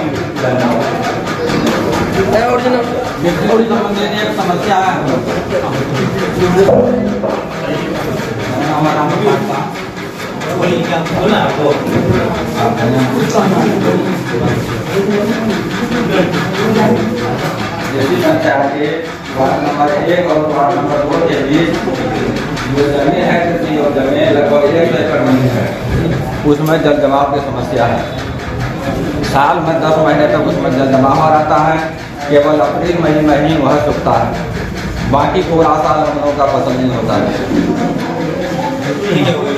समस्या है वार्ड नंबर 1 और वार्ड नंबर 2 के बीच जो जमीन है कृषि और जमीन लगभग 1 एकड़ जमीन है, उसमें जल जमाव की समस्या है। साल में 10 महीने तक उसमें जल जमाव रहता है, केवल अप्रैल मई में ही वह सूखता है, बाकी पूरा साल हम लोगों का फसल नहीं होता है।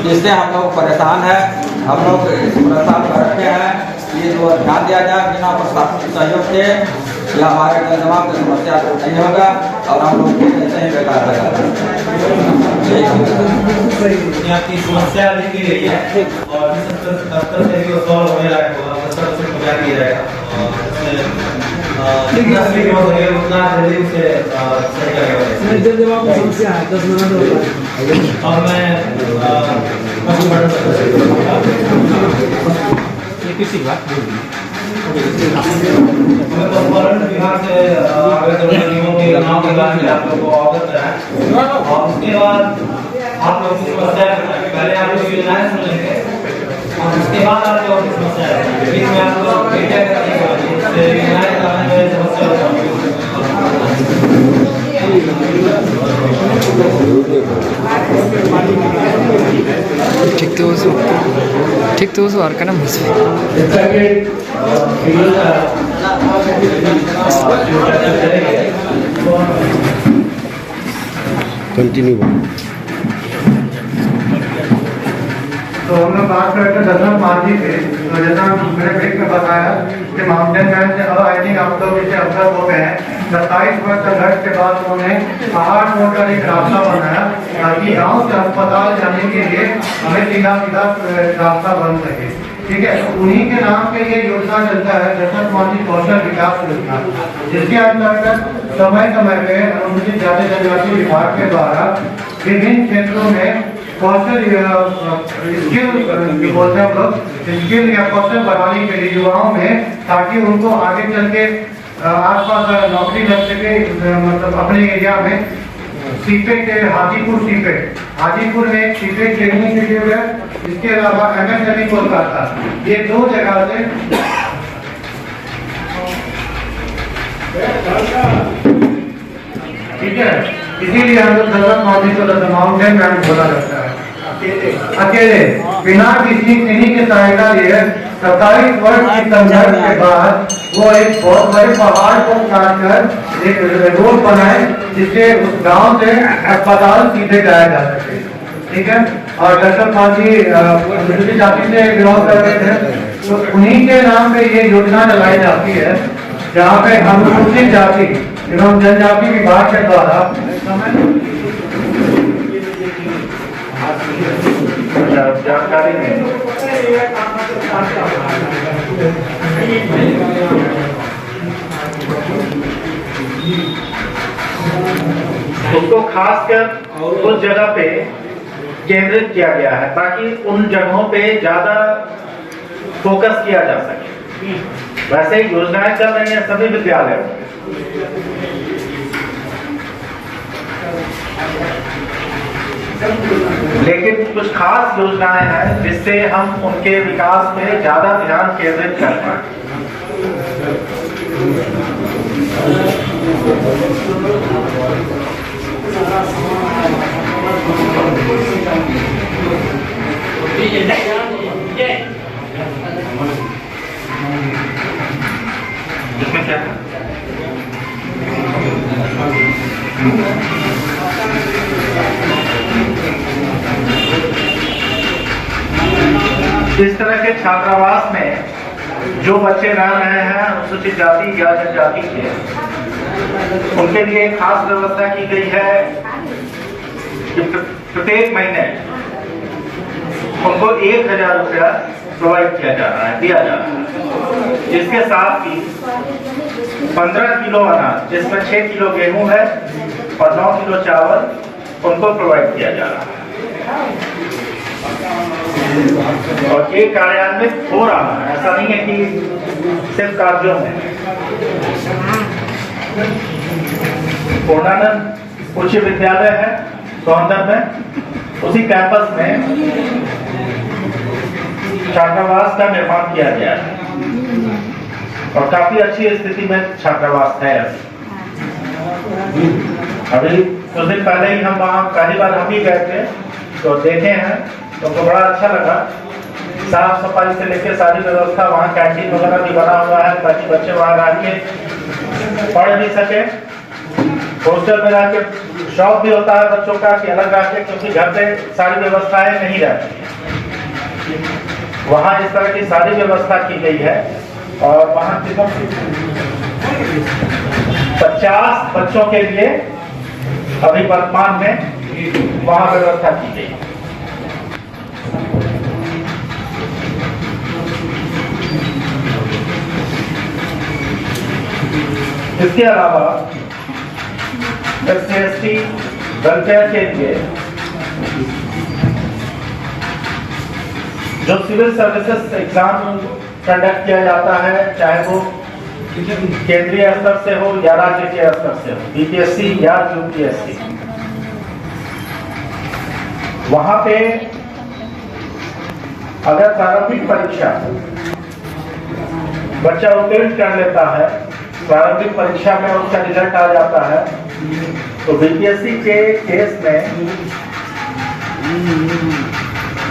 जिससे हम लोग परेशान है। हम लोग परेशान कर रखे हैं कि जो ध्यान दिया जाए बिना प्रशासनिक सहयोग के, या हमारे जल जमाव की समस्या नहीं होगा और हम लोग ऐसे ही बेकार रहेगा। आपकी समस्या लिख दी गई है और 70 से भी सॉल्व होने लगा, 70% किया जाएगा। से जितना स्पीड में होगा उतना जल्दी उसे सही करेगा। समस्या है 10 मिनट और मैं किसी बात पशुपालन विभाग से नियमों के नाम के बारे में आप लोगों को अवगत कराएं और उसके बाद आप लोगों की समस्या पहले आप लोग योजनाएं सुनेंगे और उसके बाद आप लोगों की समस्या बीच में आप लोग क्या करेंगे योजनाएं कराने में समस्या ठीक तो उसको अर्का नाम मुझसे कंटिन्यू। तो हम लोग बात करते दशरथ मांझी थे, तो जैसा मैंने ब्रेक में बताया कि माउंटेन मैन से अब आई थिंक आप लोग इसे अवगत हो गए हैं। 27 वर्ष संघर्ष के बाद उन्होंने पहाड़ तोड़कर एक रास्ता बनाया ताकि गांव से अस्पताल जाने के लिए हमें सीधा सीधा रास्ता बन सके। ठीक है, उन्हीं के नाम पे ये योजना चलता है दशरथ मांझी कौशल विकास योजना, जिसके अंतर्गत समय समय पे अनुसूचित जाति जनजाति विभाग के द्वारा विभिन्न क्षेत्रों में कौशल स्किल बोलते हैं लोग, स्किल या कौशल बढ़ाने के लिए युवाओं में, ताकि उनको आगे चल के आसपास नौकरी लग सके। मतलब अपने एरिया में सीपेट हाजीपुर में एक सीपेट ट्रेनिंग इंस्टीट्यूट है, इसके अलावा MSME कोलकाता, ये 2 जगह से ठीक है। इसीलिए हम लोग दशरथ मांझी को माउंटेन मैन बोला जाता है। अकेले बिना किन्हीं की सहायता लिए 27 वर्ष की संघर्ष के बाद वो एक बहुत बड़े पहाड़ को काटकर एक रोड बनाए जिससे उस गांव से अस्पताल सीधे जाया जा सके। ठीक है, और दशरथ मांझी अनुसूचित जाति से बिलोंग करते थे, तो उन्हीं के नाम पे ये योजना चलाई जाती है, जहाँ पे अनुसूचित जाति एवं जनजाति विभाग के द्वारा जानकारी में उसको खासकर उस जगह पे केंद्रित किया गया है ताकि उन जगहों पे ज्यादा फोकस किया जा सके। वैसे योजनाएं चल रही हैं सभी विद्यालयों में, लेकिन कुछ खास योजनाएं हैं जिससे हम उनके विकास पे ज्यादा ध्यान केंद्रित कर पाए। इसमें क्या है? इस तरह के छात्रावास में जो बच्चे रह रहे हैं अनुसूचित जाति या जनजाति के, उनके लिए खास व्यवस्था की गई है कि प्रत्येक महीने उनको 1000 रुपया प्रोवाइड किया जा रहा है, दिया जा रहा है। इसके साथ ही 15 किलो अनाज, जिसमें 6 किलो गेहूं है और 9 किलो चावल उनको प्रोवाइड किया जा रहा है और ये कार्यान्वित हो रहा है। ऐसा नहीं है कि सिर्फ कार्यों में। पूर्णानंद उच्च विद्यालय है सोहंदर में, उसी कैंपस में छात्रावास का निर्माण किया गया है और काफी अच्छी स्थिति में छात्रावास है। अभी कुछ दिन पहले ही हम वहाँ पहली बार हम ही गए थे तो देखे हैं, तो बड़ा अच्छा लगा। साफ सफाई से लेकर सारी व्यवस्था, वहाँ कैंटीन वगैरह भी बना हुआ है ताकि बच्चे वहाँ रह के पढ़ भी सके। हॉस्टल में रह के शौक भी होता है बच्चों का कि अलग रह के, क्योंकि घर पे सारी व्यवस्थाएं नहीं रहती। वहाँ इस तरह की सारी व्यवस्था की गई है और वहाँ 50 बच्चों के लिए अभी वर्तमान में वहाँ व्यवस्था की गई है। इसके अलावा SC/ST वेलफेयर के लिए जो सिविल सर्विसेज एग्जाम कंडक्ट किया जाता है, चाहे वो केंद्रीय स्तर से हो या राज्य के स्तर से हो, BPSC या UPSC, वहां पे अगर प्रारंभिक परीक्षा बच्चा उत्तीर्ण कर लेता है, प्रारंभिक परीक्षा में उसका रिजल्ट आ जाता है, तो BPSC के केस में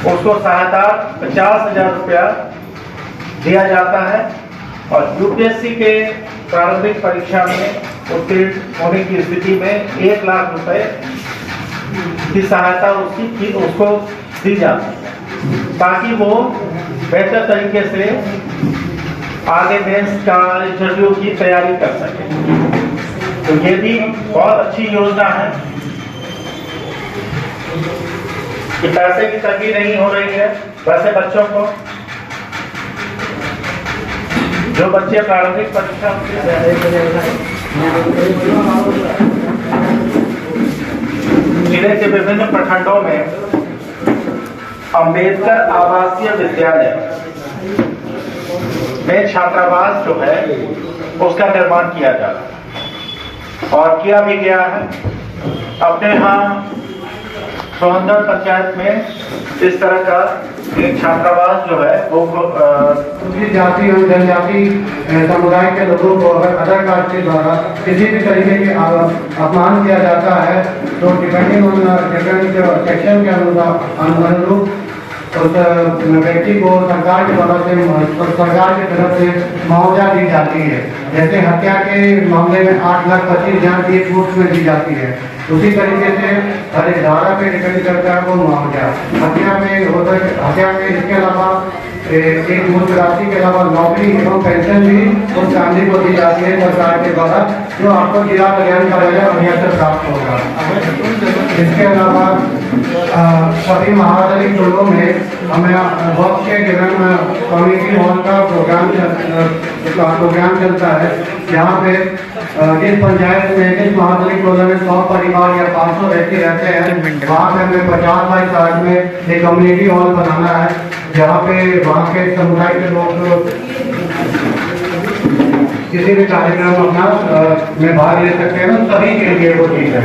उसको सहायता 50,000 रुपया दिया जाता है और UPSC के प्रारंभिक परीक्षा में उत्तीर्ण होने की स्थिति में 1 लाख रुपए की सहायता उसको दी जाती है, ताकि वो बेहतर तरीके से आगे मेंस का इंटरव्यू की तैयारी कर सके। तो ये भी बहुत अच्छी योजना है कि पैसे की तंगी नहीं हो रही है। वैसे बच्चों को, जो बच्चे प्रारंभिक परीक्षा जिले के विभिन्न प्रखंडों में अंबेडकर आवासीय विद्यालय में छात्रावास जो है उसका निर्माण किया जा रहा है और किया भी गया है। अपने यहाँ सोहंदर पंचायत में इस तरह का एक छात्रावास जो है वो जाति और जनजाति समुदाय के लोगों को अगर अदर कास्ट के द्वारा किसी भी तरीके के अपमान किया जाता है तो डिपेंडिंग ऑन डिफरेंट सेक्शन के अनुरूप उस व्यक्ति को सरकार के द्वारा से सरकार की तरफ से मुआवजा दी जाती है। जैसे हत्या के मामले में 8,25,000 की छूट में दी जाती है, उसी तरीके से हर एक धारा पे डिपेंड करता है वो मुआवजा। हत्या में इसके अलावा एक मुक्त राशि के अलावा नौकरी एवं पेंशन भी उस फैमिली को दी जाती है सरकार के द्वारा, जो आपको जिला कल्याण कार्यालय बढ़िया से प्राप्त होगा। इसके अलावा सभी महादलित टोलों में हमें वक्त के गिरन कम्युनिटी हॉल का प्रोग्राम चलता है, जहाँ पे जिस पंचायत में जिस महादलित टोले में 100 परिवार या 500 व्यक्ति रहते हैं, वहाँ पे हमें 50/60 में एक कम्युनिटी हॉल बनाना है, जहाँ पे वहाँ के समुदाय के लोग किसी भी कार्यक्रम अपना में भाग ले सकते हैं। सभी के लिए वो चीज है।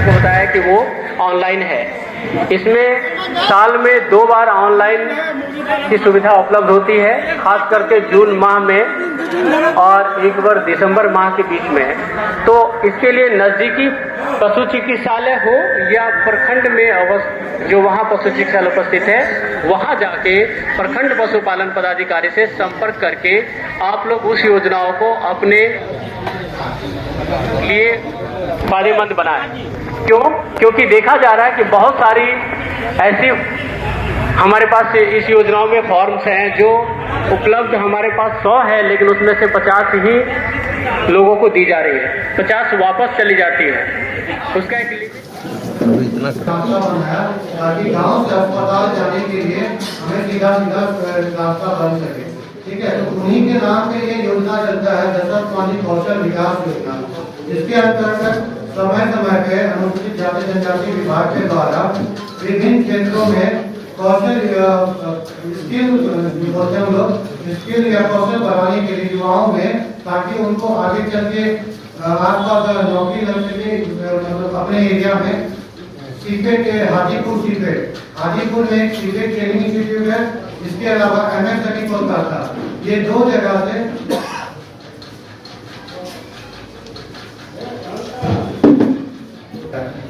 होता है कि वो ऑनलाइन है। इसमें साल में 2 बार ऑनलाइन की सुविधा उपलब्ध होती है, खास करके जून माह में और एक बार दिसंबर माह के बीच में। तो इसके लिए नजदीकी पशु चिकित्सालय हो या प्रखंड में जो वहाँ पशु चिकित्सालय उपस्थित है, वहाँ जाके प्रखंड पशुपालन पदाधिकारी से संपर्क करके आप लोग उस योजनाओं को अपने लिए फायदेमंद बनाएं। क्यों? क्योंकि देखा जा रहा है कि बहुत सारी ऐसी हमारे पास इस योजनाओं में फॉर्म्स हैं जो उपलब्ध हमारे पास 100 है, लेकिन उसमें से 50 ही लोगों को दी जा रही है, 50 वापस चली जाती है। उसका एक रास्ता बनाया ताकि गांव से अस्पताल जाने के लिए हमें सीधा रास्ता बन सके। ठीक है, तो उन्हीं के नाम पे ये योजना चलता है, दशरथ मांझी कौशल विकास योजना। इसके अंतर्गत समय समय पे अनुसूचित जाति जनजाति विभाग के द्वारा विभिन्न क्षेत्रों में कौशल स्किल या कौशल बढ़ाने के लिए युवाओं में, ताकि उनको आगे चल के आसपास नौकरी लग सके। मतलब अपने एरिया में सीपेट हाजीपुर में एक सीपेट ट्रेनिंग इंस्टीट्यूट है। इसके अलावा MS कोलकाता, ये 2 जगह से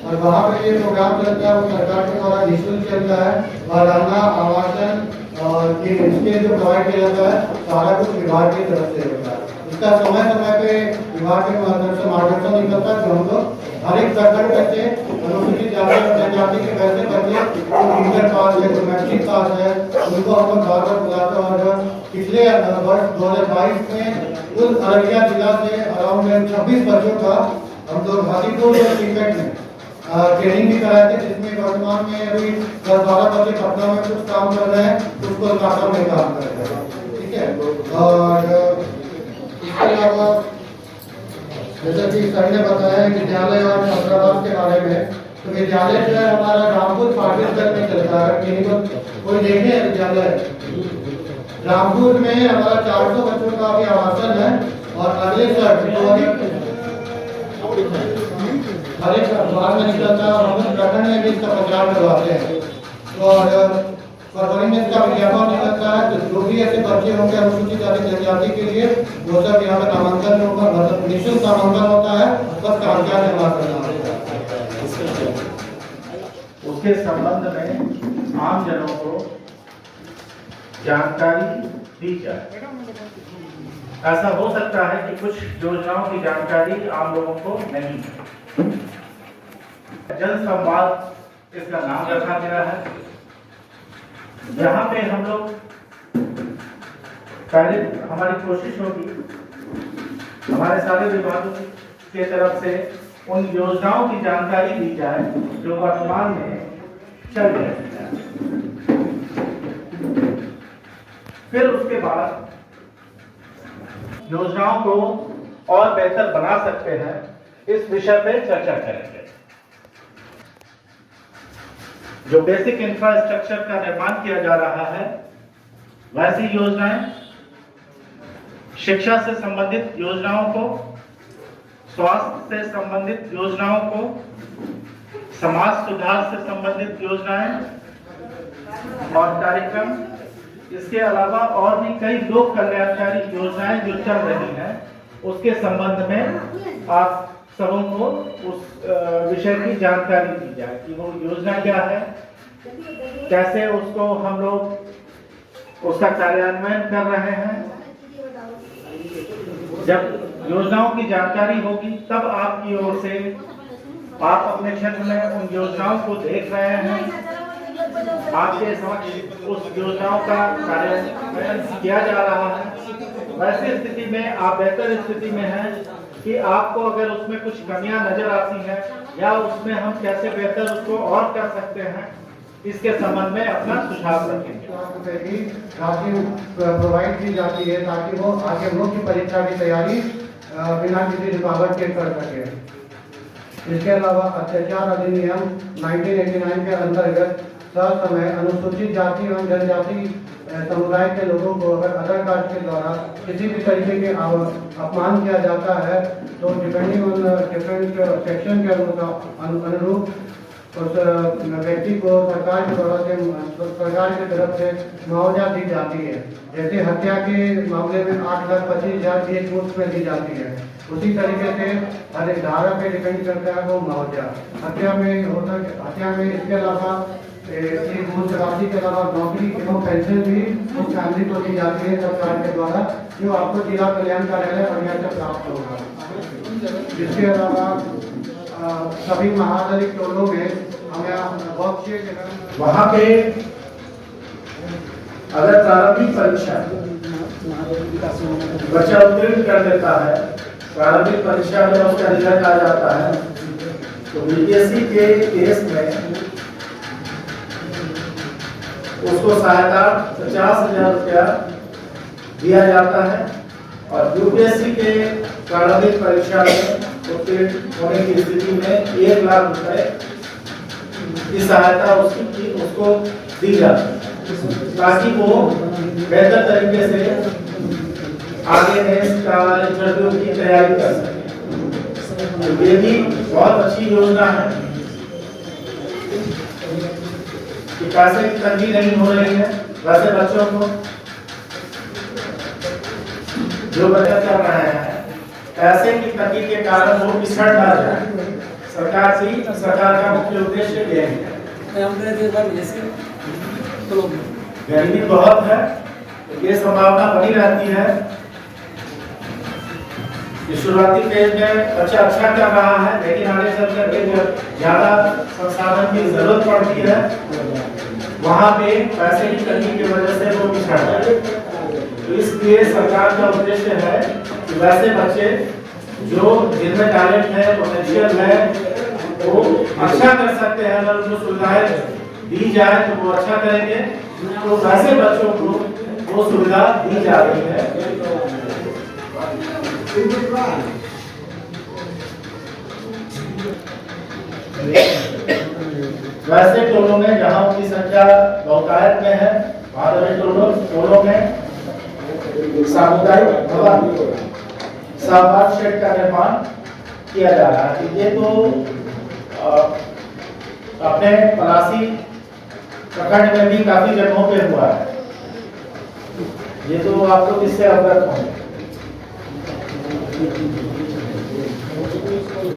और वहाँ पे ये प्रोग्राम चलता है, वो सरकार के द्वारा निःशुल्क चलता है और रहना, आवासन और इसके जो प्रोवाइड किया जाता है सारा कुछ विभाग की तरफ से होता है। इसका समय समय पे विभाग के मार्गदर्शन निकलता है, जो हम लोग हर एक प्रखंड बच्चे अनुसूचित जाति और जनजाति के वैसे बच्चे जो इंटर पास है, जो मैट्रिक पास है, उनको हम लोग बार बार बुलाते हैं। और पिछले वर्ष 2022 में कुल अररिया जिला से अराउंड 26 बच्चों का हम लोग हाजीपुर सीपेट में ट्रेनिंग भी कराए थे, जिसमें वर्तमान में अभी 10-12 बच्चे पटना में कुछ काम कर रहे हैं, कुछ कोलकाता में काम कर रहे हैं। ठीक है, और इसके अलावा जैसा कि सर ने बताया विद्यालय और छात्रावास के बारे में, तो विद्यालय जो है हमारा रामपुर पाटिल तक में चलता है। कहीं पर कोई देखे विद्यालय रामपुर में हमारा 400 बच्चों का भी आवासन है और अगले साल हर एक अखबार में निकलता है और हम लोग प्रखंड में भी इसका प्रचार करवाते हैं और फरवरी में इसका विज्ञापन निकलता है। तो जो भी ऐसे बच्चे होंगे अनुसूचित जाति जनजाति के लिए वो सब यहाँ पे नामांकन होगा, मतलब निःशुल्क नामांकन होता है, बस कागजात जमा करना होता है। उसके संबंध में आम जनों को जानकारी दी जाए। ऐसा हो सकता है कि कुछ योजनाओं की जानकारी आम लोगों को नहीं है। जन संवाद इसका नाम रखा गया है। यहाँ पे हम लोग पहले हमारी कोशिश होगी हमारे सारे विभागों के तरफ से उन योजनाओं की जानकारी दी जाए जो वर्तमान में चल रही है। फिर उसके बाद योजनाओं को और बेहतर बना सकते हैं, इस विषय पे चर्चा करेंगे। जो बेसिक इंफ्रास्ट्रक्चर का निर्माण किया जा रहा है, वैसी योजनाएं, शिक्षा से संबंधित योजनाओं को, स्वास्थ्य से संबंधित योजनाओं को, समाज सुधार से संबंधित योजनाएं और कार्यक्रम, इसके अलावा और भी कई लोक कल्याणकारी योजनाएं जो चल रही हैं, उसके संबंध में आप सबों को उस विषय की जानकारी दी जाए कि वो योजना क्या है, कैसे उसको हम लोग उसका कार्यान्वयन कर रहे हैं। जब योजनाओं की जानकारी होगी तब आपकी ओर से आप अपने क्षेत्र में उन योजनाओं को देख रहे हैं, आपके समक्ष उस योजनाओं का कार्यान्वयन किया जा रहा है। वैसी स्थिति में आप बेहतर स्थिति में हैं कि आपको अगर उसमें कुछ कमियां नजर आती हैं या उसमें हम कैसे बेहतर उसको और कर सकते हैं, इसके संबंध में अपना सुझाव रखेंगे। राशि प्रोवाइड की जाती है ताकि वो आगे मुख्य परीक्षा की तैयारी बिना किसी रुकावट के कर सके। इसके अलावा अत्याचार अधिनियम 1989 के अंतर्गत समय अनुसूचित जाति एवं जनजाति समुदाय के लोगों को अगर आधार कार्ड के द्वारा किसी भी तरीके के अपमान किया जाता है तो डिपेंडिंग ऑन डिफरेंट सेक्शन के अनुरूप उस व्यक्ति को सरकार के द्वारा से सरकार की तरफ से मुआवजा दी जाती है। जैसे हत्या के मामले में 8,25,000 एक मुश्त में दी जाती है, उसी तरीके से हर एक धारा पे डिपेंड करता है वो मुआवजा। हत्या में इसके अलावा एक मुश्त राशि के अलावा नौकरी एवं पेंशन भी उस फैमिली को दी जाती है सरकार के द्वारा, जो आपको जिला कल्याण कार्यालय बढ़िया से प्राप्त होगा। इसके अलावा सभी महानगरीय टोलों में हमें वहाँ पे अगर प्रारंभिक परीक्षा बच्चा उत्तीर्ण कर देता है, प्रारंभिक परीक्षा में उसका रिजल्ट आ जाता है, तो बीपीएससी के केस में उसको सहायता 50,000 रुपया दिया जाता है और यूपीएससी के प्रारंभिक परीक्षा में उत्तीर्ण होने की स्थिति में 1 लाख रुपए की सहायता उसको दी जाती है ताकि वो बेहतर तरीके से आगे इंटरव्यू की तैयारी कर सके। तो ये भी बहुत अच्छी योजना है कि पैसे की तंगी नहीं हो रही है। वैसे बच्चों को जो बच्चा कर रहे हैं पैसे की तंगी के कारण वो पिछड़ ना जाए, सरकार का मुख्य उद्देश्य ये है। गर्मी बहुत है, ये संभावना बनी रहती है कि शुरुआती फेज में बच्चा अच्छा कर रहा है, लेकिन आगे चल करके ज्यादा संसाधन की जरूरत पड़ती है, वहाँ पे पैसे की तंगी की वजह से वो पिछड़ जाए। तो इसलिए सरकार का उद्देश्य है कि वैसे बच्चे जो जिनमें टैलेंट है, पोटेंशियल है, वो अच्छा कर सकते हैं। अगर उनको सुविधाएं दी जाए तो वो अच्छा करेंगे। तो वैसे बच्चों को वो सुविधा दी जा रही है। वैसे टोलों में जहां उनकी संख्या बहुतायत में है, वहां टोलों में सामुदायिक भवन सहवास शेड का निर्माण किया जा रहा है। ये तो अपने पलासी प्रखंड में भी काफी जगहों पे हुआ है, ये तो आप लोग इससे अवगत होंगे।